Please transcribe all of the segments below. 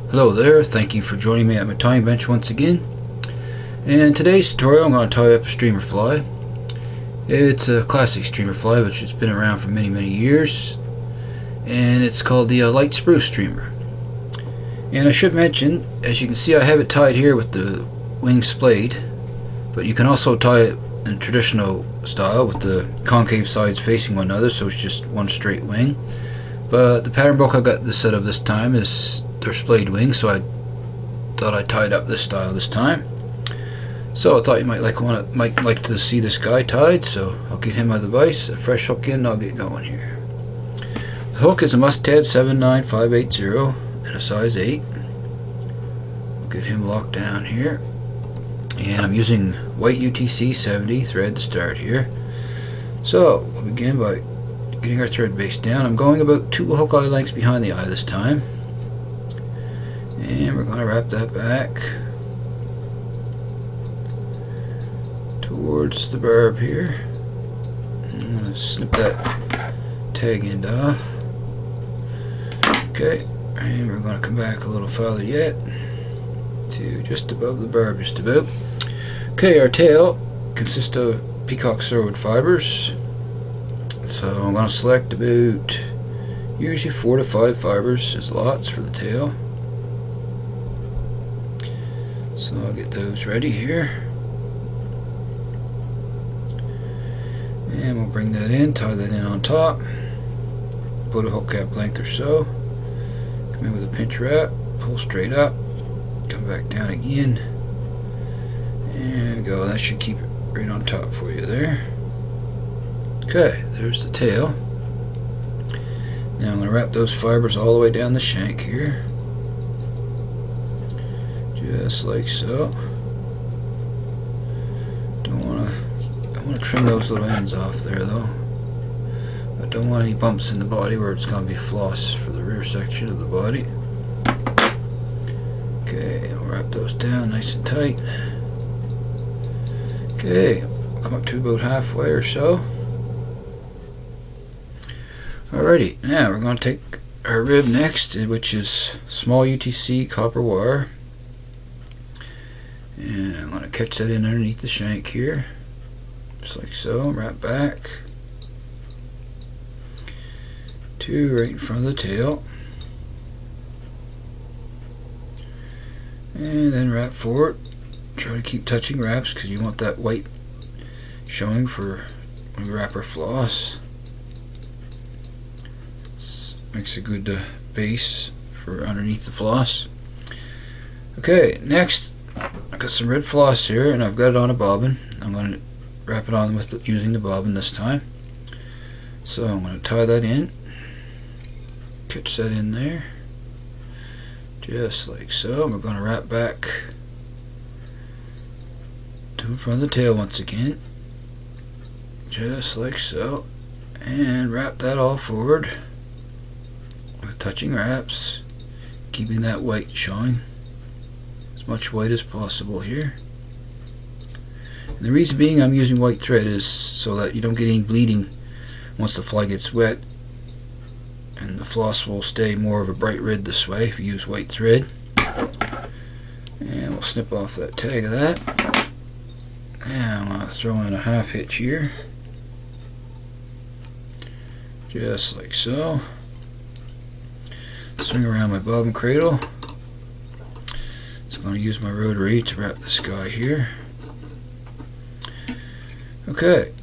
Hello there, thank you for joining me at my tying bench once again. In today's tutorial I'm going to tie up a streamer fly. It's a classic streamer fly which has been around for many years, and it's called the light spruce streamer. And I should mention, as you can see, I have it tied here with the wing splayed, but you can also tie it in a traditional style with the concave sides facing one another, so it's just one straight wing. But the pattern book I got this set of this time is they're splayed wings, so I thought I tied up this style this time. So I thought you might like to see this guy tied, so I'll get him my device, a fresh hook in, and I'll get going here. The hook is a Mustad 79580 and a size 8. I'll get him locked down here, and I'm using white UTC 70 thread to start here. So we'll begin by getting our thread base down. I'm going about 2 hook eye lengths behind the eye this time, and we're going to wrap that back towards the barb here. I'm going to snip that tag end off. Okay, and we're going to come back a little farther yet to just above the barb, just about. Okay, our tail consists of peacock sorwood fibers, so I'm going to select about usually 4 to 5 fibers as lots for the tail. So I'll get those ready here, and we'll bring that in, tie that in on top, put a hook cap length or so, come in with a pinch wrap, pull straight up, come back down again, and go. That should keep it right on top for you there. Okay, there's the tail. Now I'm going to wrap those fibers all the way down the shank here, just like so. I want to trim those little ends off there though. I don't want any bumps in the body where it's going to be a floss for the rear section of the body. Okay, I'll wrap those down nice and tight. Okay, come up to about halfway or so. Alrighty, now we're going to take our rib next, which is small UTC copper wire, and I'm going to catch that in underneath the shank here, just like so. Wrap back to right in front of the tail, and then wrap forward. Try to keep touching wraps because you want that white showing for when we wrap our floss. Makes a good base for underneath the floss. Okay, next I've got some red floss here, and I've got it on a bobbin. I'm going to wrap it on with using the bobbin this time. So I'm going to tie that in, catch that in there, just like so. And we're going to wrap back to in front of the tail once again, just like so, and wrap that all forward with touching wraps, keeping that white showing, as much white as possible here. And the reason being I'm using white thread is so that you don't get any bleeding once the fly gets wet, and the floss will stay more of a bright red this way if you use white thread. And we'll snip off that tag of that. Now I'm going to throw in a half hitch here, just like so. Swing around my bobbin cradle. So I'm going to use my rotary to wrap this guy here. Okay,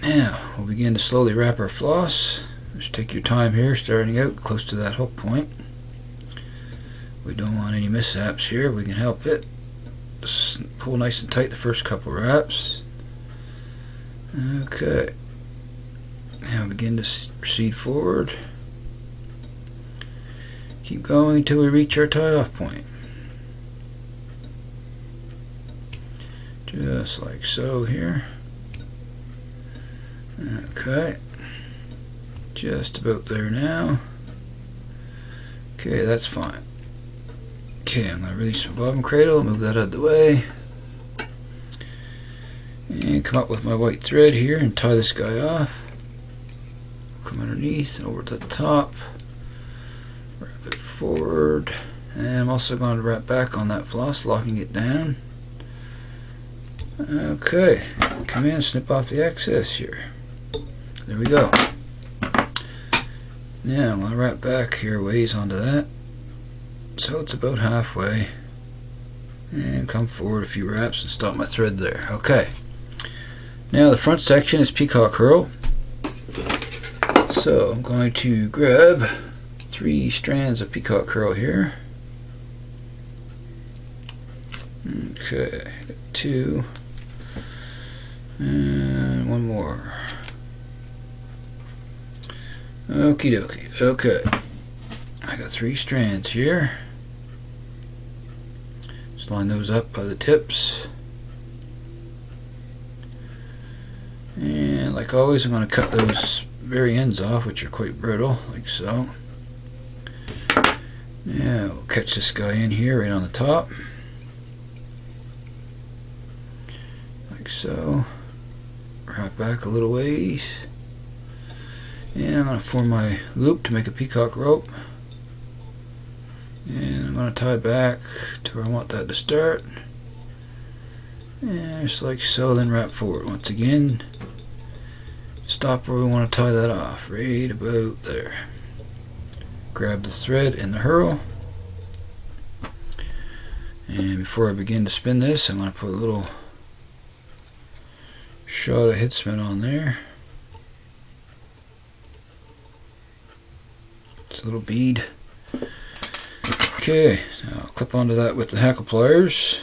now we'll begin to slowly wrap our floss. Just take your time here, starting out close to that hook point. We don't want any mishaps here. We can help it. Just pull nice and tight the first couple wraps. Okay, now begin to proceed forward. Keep going until we reach our tie-off point. Just like so here. Okay, just about there now. Okay, that's fine. Okay, I'm going to release my bobbin cradle, move that out of the way, and come up with my white thread here and tie this guy off. Come underneath and over to the top, wrap it forward, And I'm also going to wrap back on that floss, locking it down. Okay, come in, snip off the excess here. There we go. Now I'm going to wrap back here ways onto that, so it's about halfway, and come forward a few wraps and stop my thread there. Okay, now the front section is peacock herl, so I'm going to grab 3 strands of peacock herl here. Okay, 2 and 1 more. Okie dokie. Okay, I got 3 strands here. Just line those up by the tips, and like always I'm going to cut those very ends off, which are quite brittle, like so. Now we'll catch this guy in here right on the top, like so. Wrap back a little ways, and I'm going to form my loop to make a peacock rope, and I'm going to tie back to where I want that to start, and just like so, then wrap forward once again, stop where we want to tie that off, right about there. Grab the thread and the herl, and before I begin to spin this, I'm going to put a little shot of head spin on there. It's a little bead. Okay, now I'll clip onto that with the hackle pliers.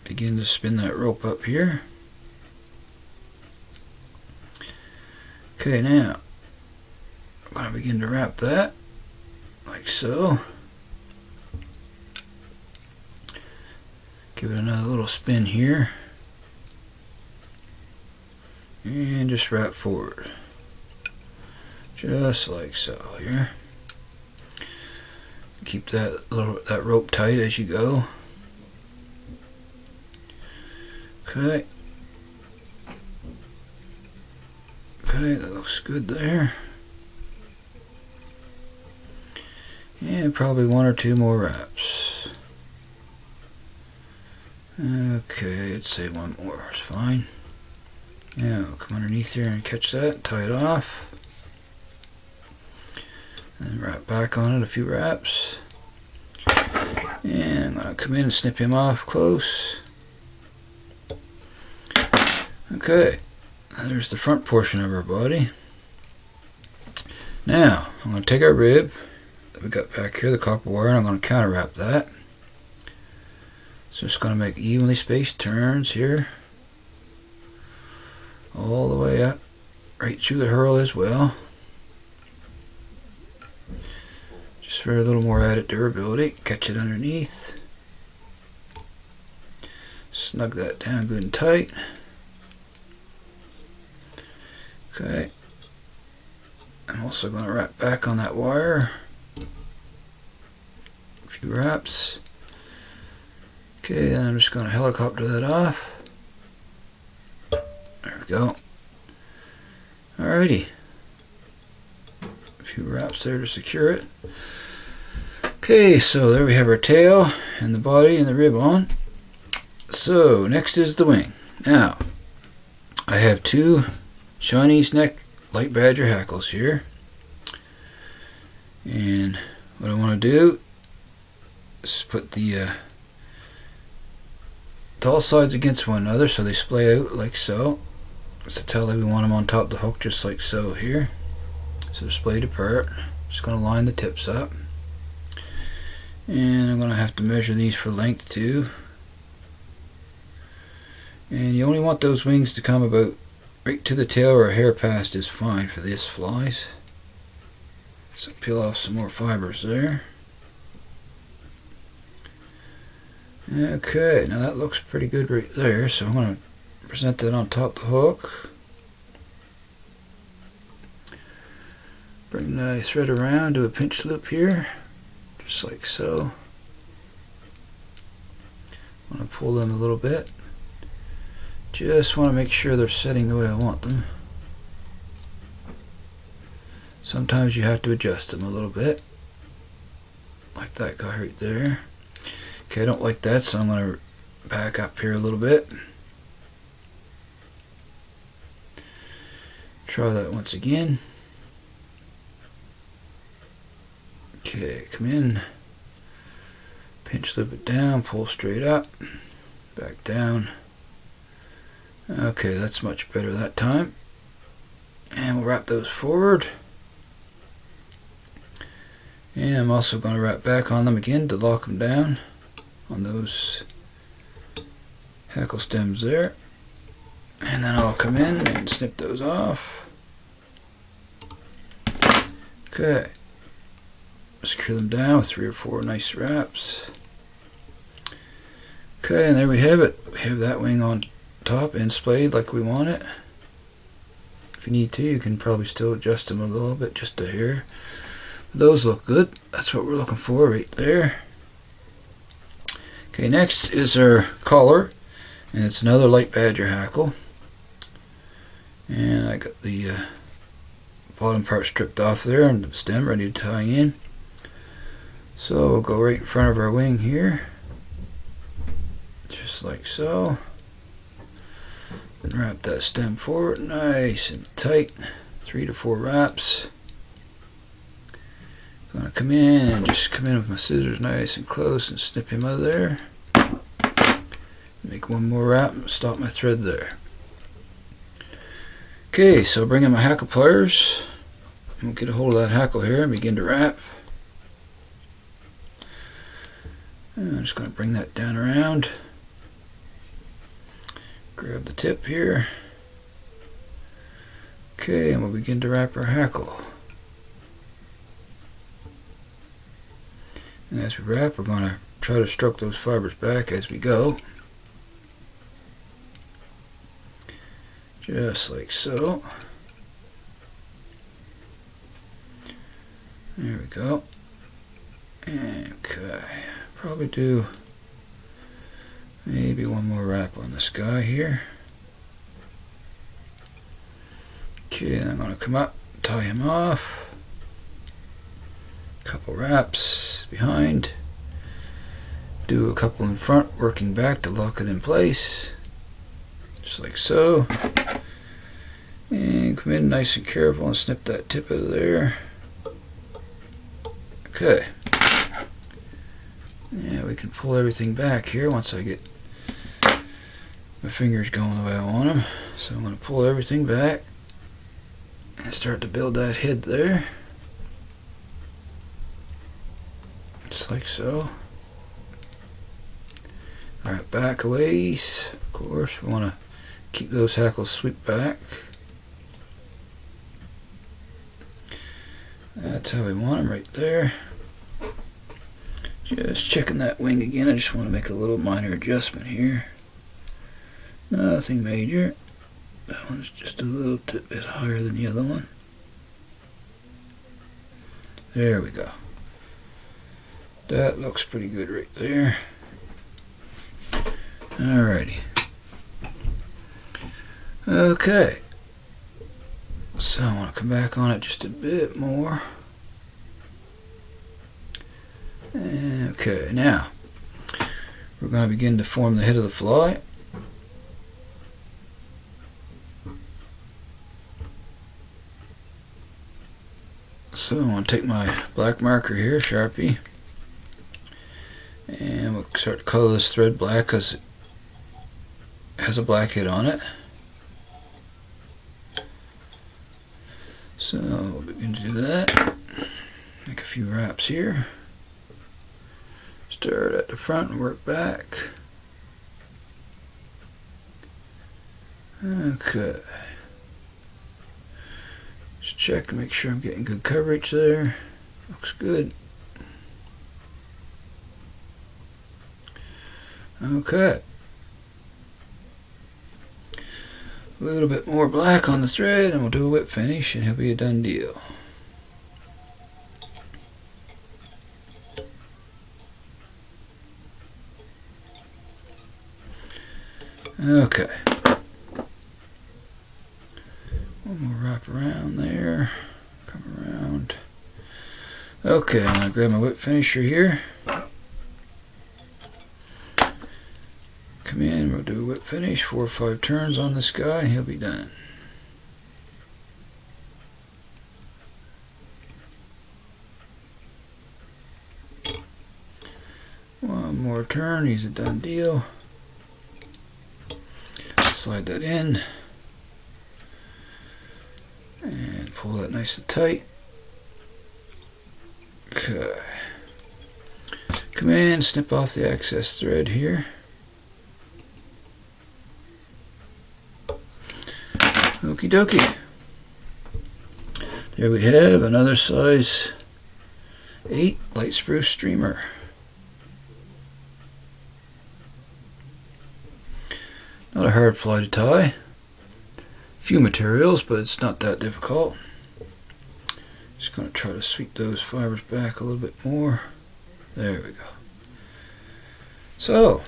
Begin to spin that rope up here. Okay, now I'm going to begin to wrap that like so. Give it another little spin here, and just wrap forward, just like so here. Keep that rope tight as you go. Okay. Okay, that looks good there. And probably 1 or 2 more wraps. Okay, I'd say 1 more is fine. Now come underneath here and catch that, tie it off, and wrap back on it a few wraps. And I'm going to come in and snip him off close. Okay, there's the front portion of our body. Now I'm going to take our rib that we got back here, the copper wire, and I'm going to counter wrap that. So just going to make evenly spaced turns here, all the way up, right through the herl as well, just for a little more added durability. Catch it underneath, snug that down good and tight. Okay, I'm also going to wrap back on that wire, a few wraps. Okay, then I'm just going to helicopter that off. There we go. Alrighty. A few wraps there to secure it. Okay, so there we have our tail and the body and the rib on. So next is the wing. Now, I have 2 Chinese neck light badger hackles here. And what I want to do is put the tall sides against one another so they splay out like so. So tell that we want them on top of the hook just like so here. So they're splayed apart. Just going to line the tips up. And I'm going to have to measure these for length too. And you only want those wings to come about right to the tail, or a hair past is fine for these flies. So peel off some more fibers there. Okay, now that looks pretty good right there, so I'm going to present that on top of the hook. Bring the thread around, do a pinch loop here, just like so. I'm going to pull them a little bit. Just want to make sure they're setting the way I want them. Sometimes you have to adjust them a little bit. like that guy right there. Okay, I don't like that, so I'm going to back up here a little bit. Try that once again. Okay, come in, pinch loop it down, pull straight up, back down. Okay, that's much better that time. And we'll wrap those forward. And I'm also going to wrap back on them again to lock them down on those hackle stems there. And then I'll come in and snip those off. Okay. Secure them down with 3 or 4 nice wraps. Okay, and there we have it. We have that wing on top and splayed like we want it. If you need to, you can probably still adjust them a little bit, just a hair. Those look good. That's what we're looking for right there. Okay, next is our collar, and it's another light badger hackle. And I got the bottom part stripped off there and the stem ready to tie in. So we'll go right in front of our wing here, just like so. Then wrap that stem forward nice and tight, 3 to 4 wraps. Gonna come in and just come in with my scissors nice and close and snip him out of there. Make one more wrap and stop my thread there. Okay, so bring in my hackle pliers. We'll get a hold of that hackle here and begin to wrap. And I'm just going to bring that down around. Grab the tip here. Okay, and we'll begin to wrap our hackle. And as we wrap, we're going to try to stroke those fibers back as we go. Just like so. There we go. Okay, probably do maybe one more wrap on this guy here. Okay, I'm going to come up, tie him off. Couple wraps behind. Do a couple in front, working back to lock it in place. Just like so. And come in nice and careful and snip that tip out of there. Okay. Yeah, we can pull everything back here once I get my fingers going the way I want them. So I'm going to pull everything back and start to build that head there. Just like so. Alright, back a ways. Of course, we want to keep those hackles sweep back. That's how we want them right there. Just checking that wing again. I just want to make a little minor adjustment here. Nothing major. That one's just a little bit higher than the other one. There we go. That looks pretty good right there. Alrighty. Okay. So I want to come back on it just a bit more. Okay, now we're going to begin to form the head of the fly. So I want to take my black marker here, Sharpie, and we'll start to color this thread black because it has a black head on it. So we'll begin to do that. Make a few wraps here. Start at the front and work back. Okay. Just check and make sure I'm getting good coverage there. Looks good. Okay. A little bit more black on the thread and we'll do a whip finish and it'll be a done deal. Okay. One more wrap around there. Come around. Okay, I'm going to grab my whip finisher here. Come in, we'll do a whip finish, 4 or 5 turns on this guy, and he'll be done. One more turn, he's a done deal. Slide that in. And pull that nice and tight. Okay. Come in, snip off the excess thread here. Okie dokie. There we have another size 8 light spruce streamer. Not a hard fly to tie. Few materials, but it's not that difficult. Just going to try to sweep those fibers back a little bit more. There we go. So,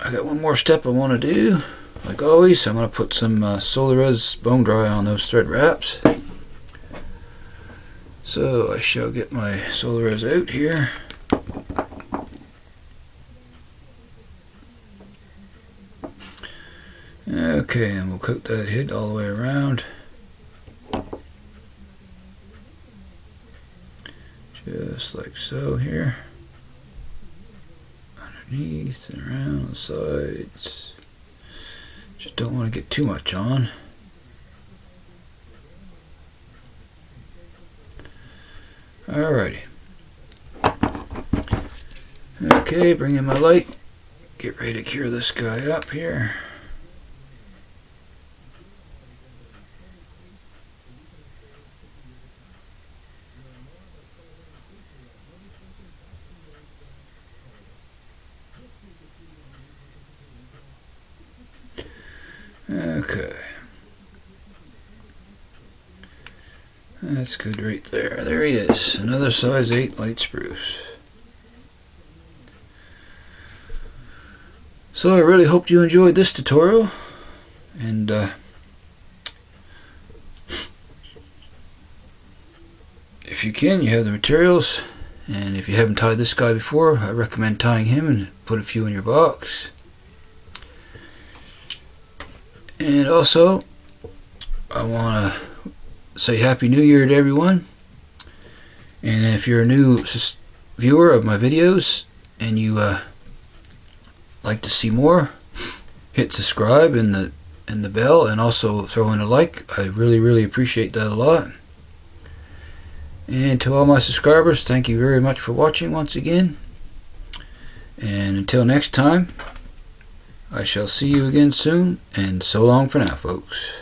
I got one more step I want to do. Like always, I'm going to put some Solar Res bone dry on those thread wraps. So I shall get my Solar Res out here. Okay, and we'll coat that head all the way around. Just like so here. Underneath and around the sides. Just don't want to get too much on. Alrighty. Okay, bring in my light. Get ready to cure this guy up here. Okay. That's good right there. There he is. Another size 8 light spruce. So I really hope you enjoyed this tutorial. And if you can, you have the materials. And if you haven't tied this guy before, I recommend tying him and put a few in your box. And also, I want to say Happy New Year to everyone. And if you're a new viewer of my videos and you like to see more, hit subscribe and the bell, and also throw in a like. I really appreciate that a lot. And to all my subscribers, thank you very much for watching once again. And until next time, I shall see you again soon, and so long for now, folks.